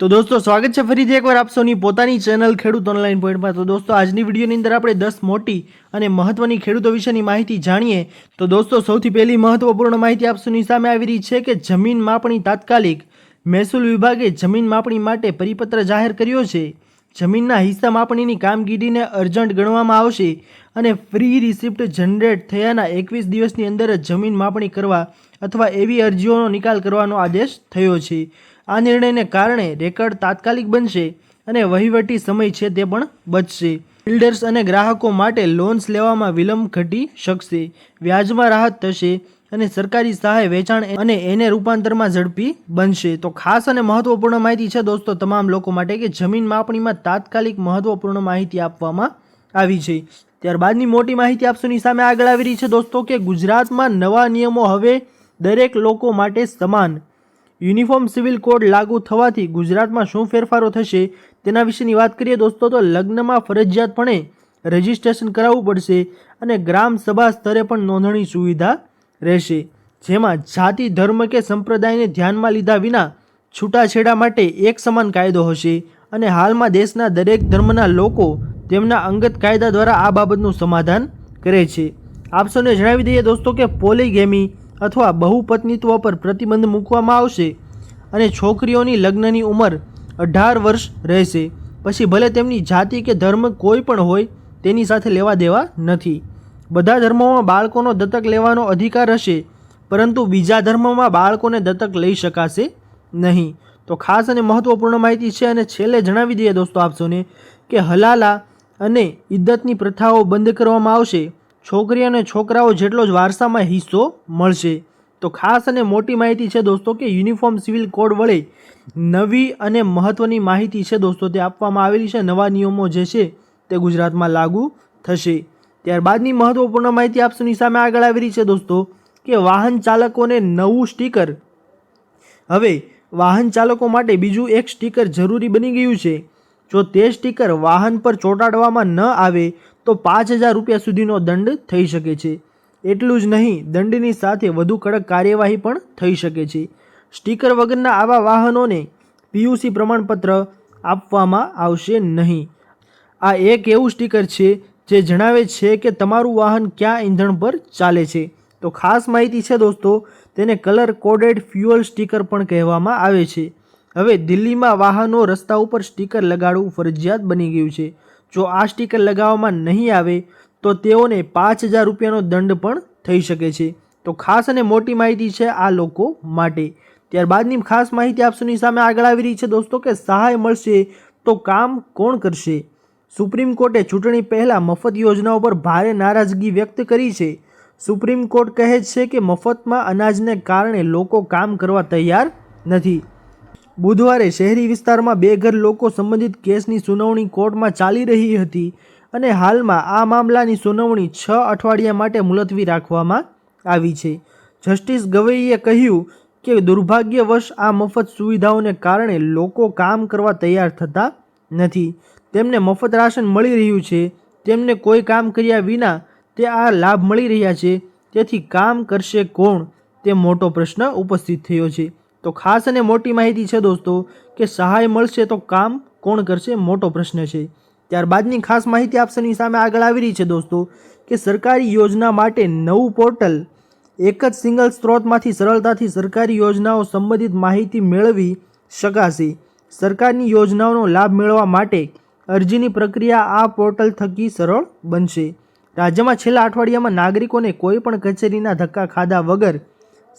તો દોસ્તો સ્વાગત છે ફરીથી એકવાર આપ સૌની પોતાની ચેનલ ખેડૂત ઓનલાઈન પોઈન્ટમાં। તો દોસ્તો આજની વિડીયોની અંદર આપણે 10 મોટી અને મહત્વની ખેડૂતો વિશેની માહિતી જાણીએ। તો દોસ્તો સૌથી પહેલી મહત્વપૂર્ણ માહિતી આપ સૌની સામે આવી રહી છે કે જમીન માપણી તાત્કાલિક। મહેસૂલ વિભાગે જમીન માપણી માટે પરિપત્ર જાહેર કર્યો છે। જમીનના હિસ્સા માપણીની કામગીરીને અર્જન્ટ ગણવામાં આવશે અને ફ્રી રિસિપ્ટ જનરેટ થયાના 21 દિવસની અંદર જ જમીન માપણી કરવા અથવા એવી અરજીઓનો નિકાલ કરવાનો આદેશ થયો છે। આ નિર્ણયને કારણે રેકર્ડ તાત્કાલિક બનશે અને વહીવટી સમય છે તે પણ બચશે। બિલ્ડર્સ અને ગ્રાહકો માટે લોન્સ લેવામાં વિલંબ ઘટી શકશે, વ્યાજમાં રાહત થશે અને સરકારી સહાય વેચાણ અને એને રૂપાંતરમાં ઝડપી બનશે। તો ખાસ અને મહત્વપૂર્ણ માહિતી છે દોસ્તો તમામ લોકો માટે કે જમીન માપણીમાં તાત્કાલિક મહત્વપૂર્ણ માહિતી આપવામાં આવી છે। ત્યારબાદની મોટી માહિતી આપ સૌની સામે આગળ આવી રહી છે દોસ્તો કે ગુજરાતમાં નવા નિયમો હવે દરેક લોકો માટે સમાન। યુનિફોર્મ સિવિલ કોડ લાગુ થવાથી ગુજરાતમાં શું ફેરફારો થશે તેના વિશેની વાત કરીએ દોસ્તો તો લગ્નમાં ફરજિયાતપણે રજિસ્ટ્રેશન કરાવવું પડશે અને ગ્રામ સભા સ્તરે પણ નોંધણી સુવિધા રહેશે, જેમાં જાતિ ધર્મ કે સંપ્રદાયને ધ્યાનમાં લીધા વિના છૂટાછેડા માટે એક સમાન કાયદો હશે અને હાલમાં દેશના દરેક ધર્મના લોકો તેમના અંગત કાયદા દ્વારા આ બાબતનું સમાધાન કરે છે। આપ સૌને જણાવી દઈએ દોસ્તો કે પોલીગેમી અથવા બહુપત્નીત્વ પર પ્રતિબંધ મૂકવામાં આવશે અને છોકરીઓની લગ્નની ઉંમર 18 વર્ષ રહેશે। પછી ભલે તેમની જાતિ કે ધર્મ કોઈ પણ હોય તેની સાથે લેવા દેવા નથી। બધા ધર્મોમાં બાળકોનો દત્તક લેવાનો અધિકાર હશે, પરંતુ બીજા ધર્મમાં બાળકોને દત્તક લઈ શકાશે નહીં। તો ખાસ અને મહત્વપૂર્ણ માહિતી છે। અને છેલ્લે જણાવી દઈએ દોસ્તો આપ સૌને કે હલાલા અને ઇદ્દતની પ્રથાઓ બંધ કરવામાં આવશે। છોકરી અને છોકરાઓ જેટલો જ વારસામાં હિસ્સો મળશે। તો ખાસ અને મોટી માહિતી છે દોસ્તો કે યુનિફોર્મ સિવિલ કોડ વડે નવી અને મહત્વની માહિતી છે દોસ્તો તે આપવામાં આવેલી છે। નવા નિયમો જે છે તે ગુજરાતમાં લાગુ થશે। ત્યારબાદની મહત્વપૂર્ણ માહિતી આપ સૌની સામે આગળ આવી રહી છે દોસ્તો કે વાહન ચાલકોને નવું સ્ટીકર। હવે વાહન ચાલકો માટે બીજું એક સ્ટીકર જરૂરી બની ગયું છે। જો તે સ્ટીકર વાહન પર ચોંટાડવામાં ન આવે તો 5,000 રૂપિયા સુધીનો દંડ થઈ શકે છે। એટલું જ નહીં, દંડની સાથે વધુ કડક કાર્યવાહી પણ થઈ શકે છે। સ્ટીકર વગરના આવા વાહનોને પીયુસી પ્રમાણપત્ર આપવામાં આવશે નહીં। આ એક એવું સ્ટીકર છે જે જણાવે છે કે તમારું વાહન કયા ઈંધણ પર ચાલે છે। તો ખાસ માહિતી છે દોસ્તો, તેને કલર કોડેડ ફ્યુઅલ સ્ટીકર પણ કહેવામાં આવે છે। હવે દિલ્હીમાં વાહનો રસ્તા ઉપર સ્ટીકર લગાડવું ફરજિયાત બની ગયું છે। જો આ સ્ટીકર લગાવવામાં નહીં આવે તો તેઓને 5,000 રૂપિયાનો દંડ પણ થઈ શકે છે। તો ખાસ અને મોટી માહિતી છે આ લોકો માટે। ત્યારબાદની ખાસ માહિતી આપ સૌની સામે આગળ આવી રહી છે દોસ્તો કે સહાય મળશે તો કામ કોણ કરશે। સુપ્રીમ કોર્ટે ચૂંટણી પહેલા મફત યોજનાઓ પર ભારે નારાજગી વ્યક્ત કરી છે। સુપ્રીમ કોર્ટ કહે છે કે મફતમાં અનાજને કારણે લોકો કામ કરવા તૈયાર નથી। બુધવારે શહેરી વિસ્તારમાં બેઘર લોકો સંબંધિત કેસની સુનાવણી કોર્ટમાં ચાલી રહી હતી અને હાલમાં આ મામલાની સુનાવણી 6 અઠવાડિયા માટે મુલતવી રાખવામાં આવી છે। જસ્ટિસ ગવઈએ કહ્યું કે દુર્ભાગ્યવશ આ મફત સુવિધાઓને કારણે લોકો કામ કરવા તૈયાર થતા નથી। તેમને મફત રાશન મળી રહ્યું છે, તેમને કોઈ કામ કર્યા વિના તે આ લાભ મળી રહ્યા છે, તેથી કામ કરશે કોણ તે મોટો પ્રશ્ન ઉપસ્થિત થયો છે। તો ખાસ અને મોટી માહિતી છે દોસ્તો કે સહાય મળશે તો કામ કોણ કરશે મોટો પ્રશ્ન છે। ત્યારબાદની ખાસ માહિતી આપ સૌની સામે આગળ આવી રહી છે દોસ્તો કે સરકારી યોજના માટે નવું પોર્ટલ। એક જ સિંગલ સ્ત્રોતમાંથી સરળતાથી સરકારી યોજનાઓ સંબંધિત માહિતી મેળવી શકાશે। સરકારની યોજનાઓનો લાભ મેળવવા માટે અરજીની પ્રક્રિયા આ પોર્ટલ થકી સરળ બનશે। રાજ્યમાં છેલ્લા અઠવાડિયામાં નાગરિકોને કોઈ પણ કચેરીના ધક્કા ખાધા વગર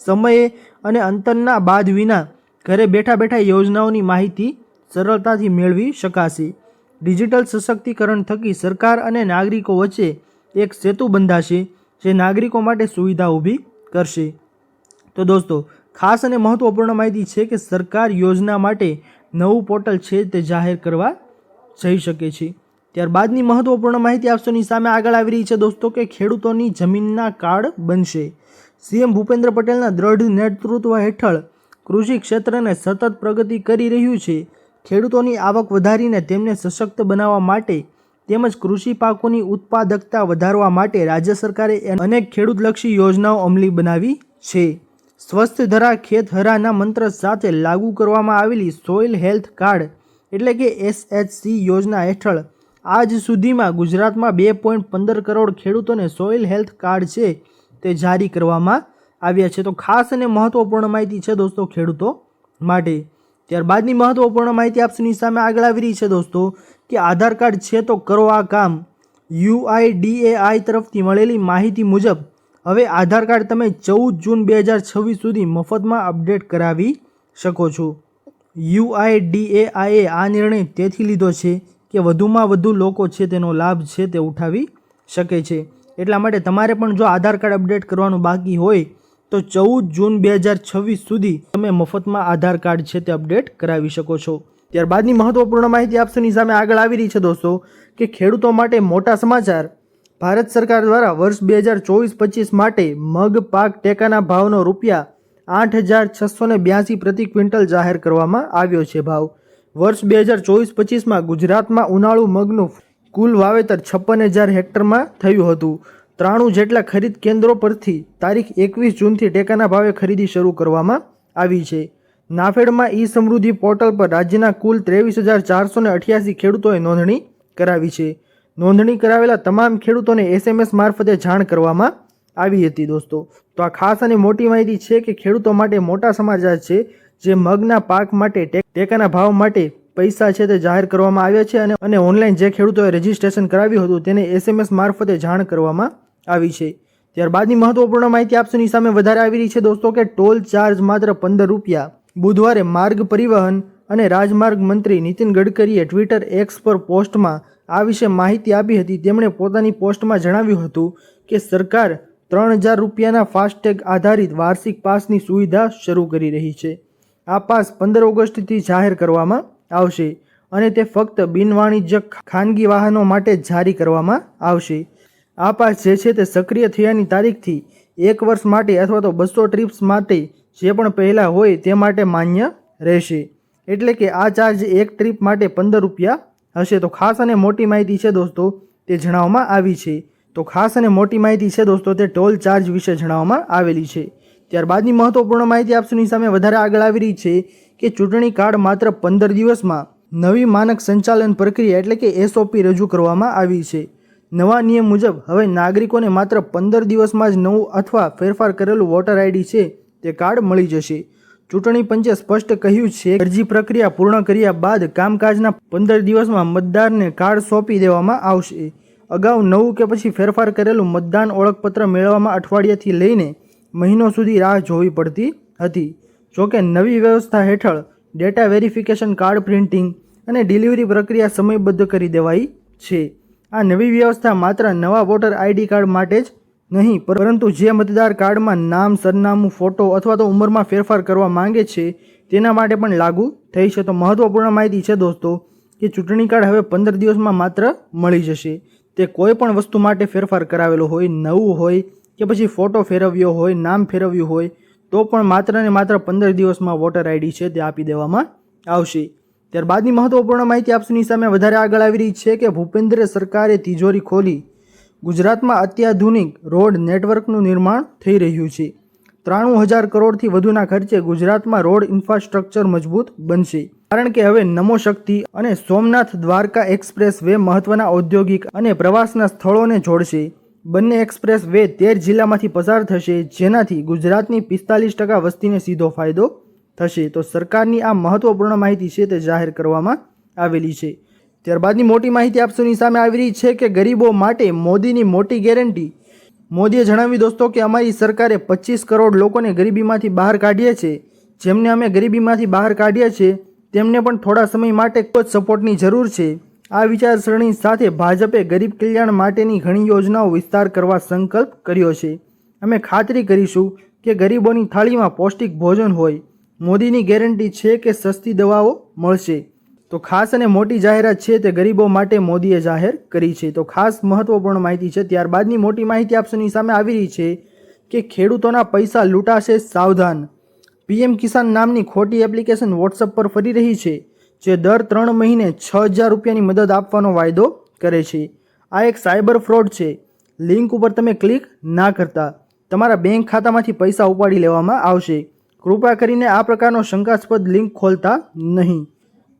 સમયે અને અંતરના બાદ વિના ઘરે બેઠા બેઠા યોજનાઓની માહિતી સરળતાથી મેળવી શકાશે। ડિજિટલ સશક્તિકરણ થકી સરકાર અને નાગરિકો વચ્ચે એક સેતુ બંધાશે જે નાગરિકો માટે સુવિધા ઊભી કરશે। તો દોસ્તો ખાસ અને મહત્વપૂર્ણ માહિતી છે કે સરકાર યોજના માટે નવું પોર્ટલ છે તે જાહેર કરવા જઈ શકે છે। ત્યારબાદની મહત્વપૂર્ણ માહિતી આપ સૌની સામે આગળ આવી રહી છે દોસ્તો કે ખેડૂતોની જમીનના કાર્ડ બનશે। સીએમ ભૂપેન્દ્ર પટેલના દ્રઢ નેતૃત્વ હેઠળ કૃષિ ક્ષેત્રને સતત પ્રગતિ કરી રહ્યું છે। ખેડૂતોની આવક વધારીને તેમને સશક્ત બનાવવા માટે તેમજ કૃષિ પાકોની ઉત્પાદકતા વધારવા માટે રાજ્ય સરકારે અનેક ખેડૂતલક્ષી યોજનાઓ અમલી બનાવી છે। સ્વસ્થ ધરા ખેત હરાના મંત્ર સાથે લાગુ કરવામાં આવેલી સોઇલ હેલ્થ કાર્ડ એટલે કે SHC યોજના હેઠળ આજ સુધીમાં ગુજરાતમાં 2.15 કરોડ ખેડૂતોને સોઇલ હેલ્થ કાર્ડ છે તે જારી કરવામાં આવ્યા છે। તો ખાસ અને મહત્વપૂર્ણ માહિતી છે દોસ્તો ખેડૂતો માટે। ત્યારબાદની મહત્વપૂર્ણ માહિતી આપની સામે આગળ આવી રહી છે દોસ્તો કે આધાર કાર્ડ છે તો કરો આ કામ। UIDAI તરફથી મળેલી માહિતી મુજબ હવે આધાર કાર્ડ તમે 14 જૂન 2026 સુધી મફતમાં અપડેટ કરાવી શકો છો। UIDAI આ નિર્ણય તેથી લીધો છે કે વધુમાં વધુ લોકો છે તેનો લાભ છે તે ઉઠાવી શકે છે। એટલા માટે તમારે પણ જો આધાર કાર્ડ અપડેટ કરવાનું બાકી હોય તો 14 જૂન 2026 સુધી તમે મફતમાં આધાર કાર્ડ છે તે અપડેટ કરાવી શકો છો। ત્યારબાદની મહત્વપૂર્ણ માહિતી આપની સામે આગળ આવી રહી છે દોસ્તો કે ખેડૂતો માટે મોટા સમાચાર। ભારત સરકાર દ્વારા વર્ષ 2024-25 માટે મગ પાક ટેકાના ભાવનો ₹8,682 પ્રતિ ક્વિન્ટલ જાહેર કરવામાં આવ્યો છે। ભાવ વર્ષ 2024-25માં ગુજરાતમાં ઉનાળુ મગનું કુલ વાવેતર 56,000 હેક્ટરમાં થયું હતું। 93 જેટલા ખરીદ કેન્દ્રો પરથી તારીખ 21 જૂનથી ટેકાના ભાવે ખરીદી શરૂ કરવામાં આવી છે। નાફેડમાં ઈ સમૃદ્ધિ પોર્ટલ પર રાજ્યના કુલ 23,488 ખેડૂતોએ નોંધણી કરાવી છે। નોંધણી કરાવેલા તમામ ખેડૂતોને SMS મારફતે જાણ કરવામાં આવી હતી દોસ્તો। તો આ ખાસ અને મોટી માહિતી છે કે ખેડૂતો માટે મોટા સમાચાર છે। જે મગના પાક માટે ટેકાના ભાવ માટે પૈસા છે તે જાહેર કરવામાં આવ્યા છે અને ઓનલાઈન જે ખેડૂતોએ રજીસ્ટ્રેશન કરાવ્યું હતું તેને SMS મારફતે જાણ કરવામાં આવી છે। ત્યારબાદની મહત્વપૂર્ણ માહિતી આપની સામે વધારે આવી રહી છે દોસ્તો કે ટોલ ચાર્જ માત્ર ₹15। બુધવારે માર્ગ પરિવહન અને રાજમાર્ગ મંત્રી નીતિન ગડકરીએ ટ્વિટર X પર પોસ્ટમાં આ વિશે માહિતી આપી હતી। તેમણે પોતાની પોસ્ટમાં જણાવ્યું હતું કે સરકાર ₹3000 ફાસ્ટેગ આધારિત વાર્ષિક પાસની સુવિધા શરૂ કરી રહી છે। આ પાસ 15 ઓગસ્ટથી જાહેર કરવામાં આવશે અને તે ફક્ત બિનવાણિજ્યક ખાનગી વાહનો માટે જ જારી કરવામાં આવશે। આ પાસ જે છે તે સક્રિય થયાની તારીખથી 1 વર્ષ માટે અથવા તો 200 ટ્રીપ્સ માટે જે પણ પહેલાં હોય તે માટે માન્ય રહેશે। એટલે કે આ ચાર્જ એક ટ્રીપ માટે ₹15 હશે। તો ખાસ અને મોટી માહિતી છે દોસ્તો તે જણાવવામાં આવી છે। તો ખાસ અને મોટી માહિતી છે દોસ્તો તે ટોલ ચાર્જ વિશે જણાવવામાં આવેલી છે। ત્યારબાદની મહત્વપૂર્ણ માહિતી આપની સામે વધારે આગળ આવી રહી છે કે ચૂંટણી કાર્ડ માત્ર 15 દિવસમાં નવી માનક સંચાલન પ્રક્રિયા એટલે કે SOP રજૂ કરવામાં આવી છે। નવા નિયમ મુજબ હવે નાગરિકોને માત્ર 15 દિવસમાં જ નવું અથવા ફેરફાર કરેલું વોટર ID છે તે કાર્ડ મળી જશે। ચૂંટણી પંચે સ્પષ્ટ કહ્યું છે કે અરજી પ્રક્રિયા પૂર્ણ કર્યા બાદ કામકાજના 15 દિવસમાં મતદારને કાર્ડ સોંપી દેવામાં આવશે। અગાઉ નવું કે પછી ફેરફાર કરેલું મતદાન ઓળખપત્ર મેળવવામાં અઠવાડિયાથી લઈને મહિનો સુધી રાહ જોવી પડતી હતી। જોકે નવી વ્યવસ્થા હેઠળ ડેટા વેરિફિકેશન, કાર્ડ પ્રિન્ટિંગ અને ડિલિવરી પ્રક્રિયા સમયબદ્ધ કરી દેવાઈ છે। આ નવી વ્યવસ્થા માત્ર નવા વોટર ID કાર્ડ માટે જ નહીં પરંતુ જે મતદાર કાર્ડમાં નામ, સરનામું, ફોટો અથવા તો ઉંમરમાં ફેરફાર કરવા માંગે છે તેના માટે પણ લાગુ થઈ છે। તો મહત્વપૂર્ણ માહિતી છે દોસ્તો કે ચૂંટણી કાર્ડ હવે 15 દિવસમાં માત્ર મળી જશે। તે કોઈ પણ વસ્તુ માટે ફેરફાર કરાવેલો હોય, નવું હોય કે પછી ફોટો ફેરવ્યો હોય, નામ ફેરવ્યું હોય તો પણ માત્ર ને માત્ર 15 દિવસમાં વોટર ID છે તે આપી દેવામાં આવશે। ત્યારબાદની મહત્વપૂર્ણ માહિતી આપની સામે વધારે આગળ આવી રહી છે કે ભૂપેન્દ્ર સરકારે તિજોરી ખોલી। ગુજરાતમાં અત્યાધુનિક રોડ નેટવર્કનું નિર્માણ થઈ રહ્યું છે। 93,000 કરોડથી વધુના ખર્ચે ગુજરાતમાં રોડ ઇન્ફ્રાસ્ટ્રક્ચર મજબૂત બનશે કારણ કે હવે નમો શક્તિ અને સોમનાથ દ્વારકા એક્સપ્રેસ વે મહત્વના ઔદ્યોગિક અને પ્રવાસના સ્થળોને જોડશે। બંને એક્સપ્રેસ વે 13 જિલ્લામાંથી પસાર થશે જેનાથી ગુજરાતની 45% વસ્તીને સીધો ફાયદો થશે। તો સરકારની આ મહત્વપૂર્ણ માહિતી છે તે જાહેર કરવામાં આવેલી છે। ત્યારબાદની મોટી માહિતી આપની સામે આવી રહી છે કે ગરીબો માટે મોદીની મોટી ગેરંટી। મોદીએ જણાવ્યું દોસ્તો કે અમારી સરકારે 25 કરોડ લોકોને ગરીબીમાંથી બહાર કાઢ્યા છે। જેમને અમે ગરીબીમાંથી બહાર કાઢ્યા છે તેમને પણ થોડા સમય માટે કોઈ સપોર્ટની જરૂર છે। આ વિચારસરણી સાથે ભાજપે ગરીબ કલ્યાણ માટેની ઘણી યોજનાઓ વિસ્તાર કરવા સંકલ્પ કર્યો છે। અમે ખાતરી કરીશું કે ગરીબોની થાળીમાં પૌષ્ટિક ભોજન હોય। મોદીની ગેરંટી છે કે સસ્તી દવાઓ મળશે। તો ખાસ અને મોટી જાહેરાત છે તે ગરીબો માટે મોદીએ જાહેર કરી છે। તો ખાસ મહત્વપૂર્ણ માહિતી છે। ત્યારબાદની મોટી માહિતી આપની સામે આવી રહી છે કે ખેડૂતોના પૈસા લૂંટાશે, સાવધાન। PM કિસાન નામની ખોટી એપ્લિકેશન WhatsApp પર ફરી રહી છે જે દર 3 મહિને ₹6,000ની મદદ આપવાનો વાયદો કરે છે। આ એક સાયબર ફ્રોડ છે। લિંક ઉપર તમે ક્લિક ના કરતા। તમારા બેંક ખાતામાંથી પૈસા ઉપાડી લેવામાં આવશે. કૃપા કરીને આ પ્રકારનો શંકાસ્પદ લિંક ખોલતા નહીં.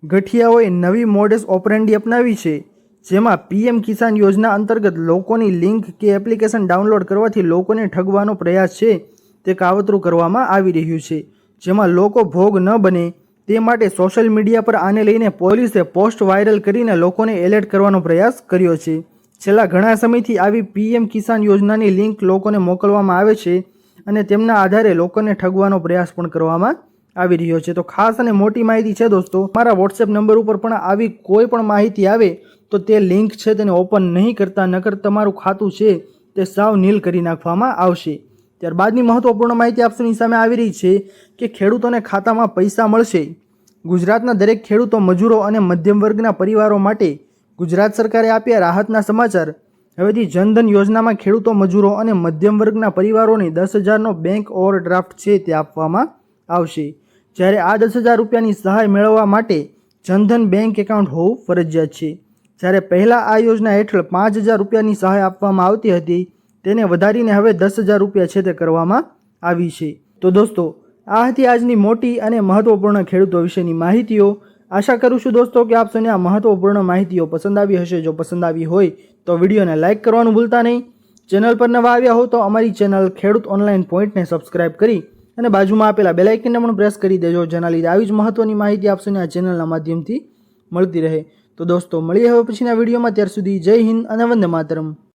ગઠિયાઓએ નવી મોડસ ઓપરેન્ડી અપનાવી છે, જેમાં પીએમ કિસાન યોજના અંતર્ગત લોકોની લિંક કે એપ્લિકેશન ડાઉનલોડ કરવાથી લોકોને ઠગવાનો પ્રયાસ છે તે કાવતરું કરવામાં આવી રહ્યું છે, જેમાં લોકો ભોગ ન બને તે માટે સોશિયલ મીડિયા પર આને લઈને પોલીસે પોસ્ટ વાયરલ કરીને લોકોને એલર્ટ કરવાનો પ્રયાસ કર્યો છે. છેલ્લા ઘણા સમયથી આવી પીએમ કિસાન યોજનાની લિંક લોકોને મોકલવામાં આવે છે અને તેમના આધારે લોકોને ઠગવાનો પ્રયાસ પણ કરવામાં આવી રહ્યો છે. તો ખાસ અને મોટી માહિતી છે દોસ્તો, મારા વોટ્સએપ નંબર ઉપર પણ આવી કોઈ પણ માહિતી આવે તો તે લિંક છે તેને ઓપન નહીં કરતા, નકર તમારું ખાતું છે તે સાવ નીલ કરી નાખવામાં આવશે. ત્યારબાદની મહત્વપૂર્ણ માહિતી આપ સૌની સામે આવી રહી છે કે ખેડૂતોને ખાતામાં પૈસા મળશે. ગુજરાતના દરેક ખેડૂતો, મજૂરો અને મધ્યમ વર્ગના પરિવારો માટે ગુજરાત સરકારે આપ્યા રાહતના સમાચાર. હવેથી જનધન યોજનામાં ખેડૂતો, મજૂરો અને મધ્યમ વર્ગના પરિવારોને 10,000નો બેંક ઓવરડ્રાફ્ટ છે તે આપવામાં આવશે. જ્યારે આ 10,000 રૂપિયાની સહાય મેળવવા માટે જનધન બેંક એકાઉન્ટ હોવું ફરજિયાત છે. જ્યારે પહેલાં આ યોજના હેઠળ 5,000 રૂપિયાની સહાય આપવામાં આવતી હતી, તેને વધારીને હવે 10,000 રૂપિયા છે તે કરવામાં આવી છે. તો દોસ્તો, આ હતી આજની મોટી અને મહત્વપૂર્ણ ખેડૂતો વિશેની માહિતીઓ. આશા કરું છું દોસ્તો કે આપ સૌને આ મહત્વપૂર્ણ માહિતીઓ પસંદ આવી હશે. જો પસંદ આવી હોય તો વિડીયોને લાઇક કરવાનું ભૂલતા નહીં. ચેનલ પર નવા આવ્યા હો તો અમારી ચેનલ ખેડૂત ઓનલાઈન પોઈન્ટને સબસ્ક્રાઇબ કરી અને બાજુમાં આપેલા બેલ આઇકનને પણ પ્રેસ કરી દેજો, જેના લીધે આવી જ મહત્વની માહિતી આપ સૌને આ ચેનલના માધ્યમથી મળતી રહે. તો દોસ્તો, મળીએ હવે પછીના વિડીયોમાં. ત્યાર સુધી જય હિન્દ અને વંદે માતરમ.